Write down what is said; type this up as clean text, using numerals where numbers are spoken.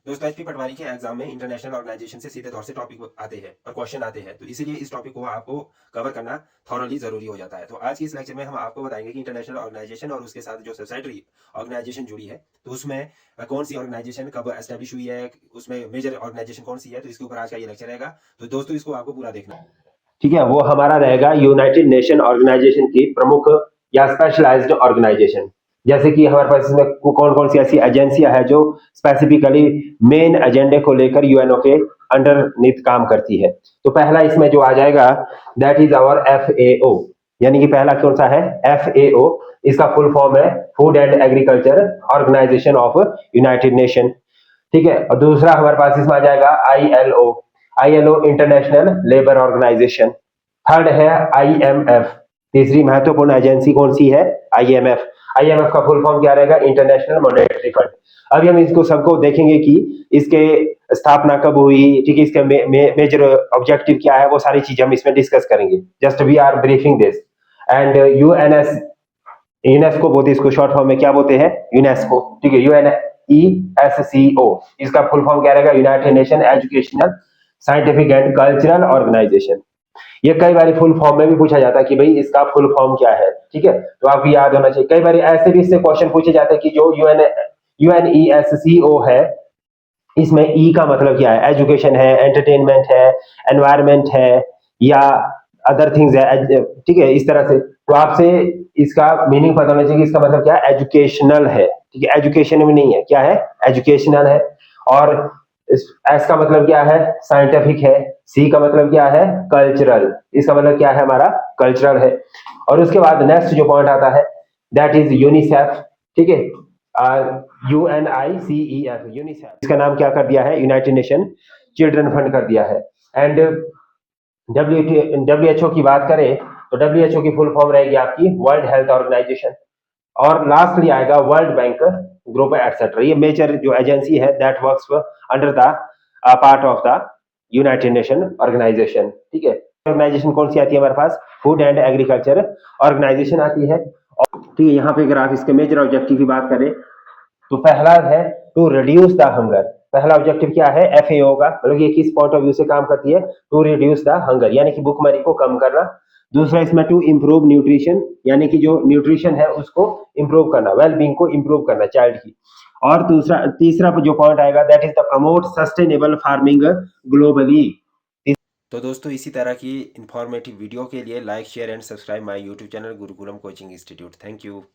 दोस्तों एचपी पटवारी के एग्जाम में इंटरनेशनल ऑर्गेनाइजेशन से सीधे तौर से टॉपिक आते हैं और क्वेश्चन आते हैं, तो इसीलिए इस टॉपिक को आपको कवर करना थॉरली जरूरी हो जाता है। तो आज की इस लेक्चर में हम आपको बताएंगे कि इंटरनेशनल ऑर्गेनाइजेशन और उसके साथ जो सोसाइटी ऑर्गेनाइजेशन जुड़ी है, तो उसमें कौन सी ऑर्गेनाइजेशन कब एस्टेब्लिश हुई है, उसमें मेजर ऑर्गेनाइजेशन कौन सी है। तो इसके ऊपर आज का ये लेक्चर रहेगा, तो दोस्तों इसको आपको पूरा देखना है। ठीक है, वो हमारा रहेगा यूनाइटेड नेशन ऑर्गेनाइजेशन की प्रमुख या स्पेशलाइज्ड ऑर्गेनाइजेशन। जैसे कि हमारे पास इसमें कौन कौन सी ऐसी एजेंसियां हैं जो स्पेसिफिकली मेन एजेंडे को लेकर यूएनओ के अंडरनीथ काम करती है। तो पहला इसमें जो आ जाएगा, दैट इज आवर एफएओ। यानी कि पहला कौन सा है, एफएओ। इसका फुल फॉर्म है Food and Agriculture Organization of United Nation. ठीक है, और दूसरा हमारे पास इसमें आ जाएगा ILO. ILO International Labour Organization. Third है आईएमएफ। तीसरी महत्वपूर्ण एजेंसी कौन सी है, आईएमएफ। आईएमएफ का फुल फॉर्म क्या रहेगा, इंटरनेशनल मॉनेटरी फंड। अभी हम इसको सबको देखेंगे कि इसके स्थापना कब हुई, ठीक है, इसका मेजर ऑब्जेक्टिव क्या है, वो सारी चीजें हम इसमें डिस्कस करेंगे। Just we are briefing this. And UNS, UNESCO बोलते हैं इसको, शॉर्ट फॉर्म में क्या बोलते हैं, यूनेस्को। ठीक है, यूएनईएससीओ। इसका फुल फॉर्म क्या रहेगा, United Nation Educational Scientific and Cultural Organization. ये कई बार फुल फॉर्म में भी पूछा जाता है कि भाई इसका फुल फॉर्म क्या है। ठीक है, तो आपको याद होना चाहिए। कई बार ऐसे भी इससे क्वेश्चन पूछे जाते हैं कि जो यूएनईएससीओ है, इसमें ई का मतलब क्या है, एजुकेशन है, एंटरटेनमेंट है, एनवायरमेंट है, या अदर थिंग्स है। ठीक है, इस तरह से तो आपसे इसका मीनिंग पता होना चाहिए कि इसका मतलब क्या है, एजुकेशनल है। ठीक है, एजुकेशन में नहीं है, क्या है, एजुकेशनल है। और एस का मतलब क्या है, साइंटिफिक है। सी का मतलब क्या है, कल्चरल। इसका मतलब क्या है, हमारा कल्चरल है। और उसके बाद नेक्स्ट जो पॉइंट आता है, दैट इज यूनिसेफ। ठीक है, UNICEF, यूनिसेफ। इसका नाम क्या कर दिया है, यूनाइटेड नेशन चिल्ड्रन फंड कर दिया है। एंड डब्ल्यूएचओ की बात करें तो डब्ल्यूएचओ की फुल फॉर्म रहेगी आपकी वर्ल्ड हेल्थ ऑर्गेनाइजेशन। और लास्टली आएगा वर्ल्ड बैंक ग्रुप एटसेट्रा। ये मेजर जो एजेंसी है that works under the part of the United Nation Organization. ठीक है, ऑर्गेनाइजेशन कौन सी आती है हमारे पास, फूड एंड एग्रीकल्चर ऑर्गेनाइजेशन आती है। ठीक है, यहाँ पे अगर आप इसके मेजर ऑब्जेक्टिव की बात करें तो पहला है टू रिड्यूस द हंगर। पहला ऑब्जेक्टिव क्या है, एफएओ का, मतलब ये किस पॉइंट ऑफ व्यू से काम करती है, टू रिड्यूस द हंगर, यानी कि भूखमरी को कम करना। दूसरा इसमें टू इम्प्रूव न्यूट्रिशन, यानी कि जो न्यूट्रिशन है उसको इम्प्रूव करना, वेल बींग को इम्प्रूव करना चाइल्ड की। और दूसरा तीसरा जो पॉइंट आएगा, that is the promote sustainable farming globally. तो दोस्तों इसी तरह की इंफॉर्मेटिव वीडियो के लिए like share and subscribe my YouTube channel Gurukulam coaching institute. Thank you.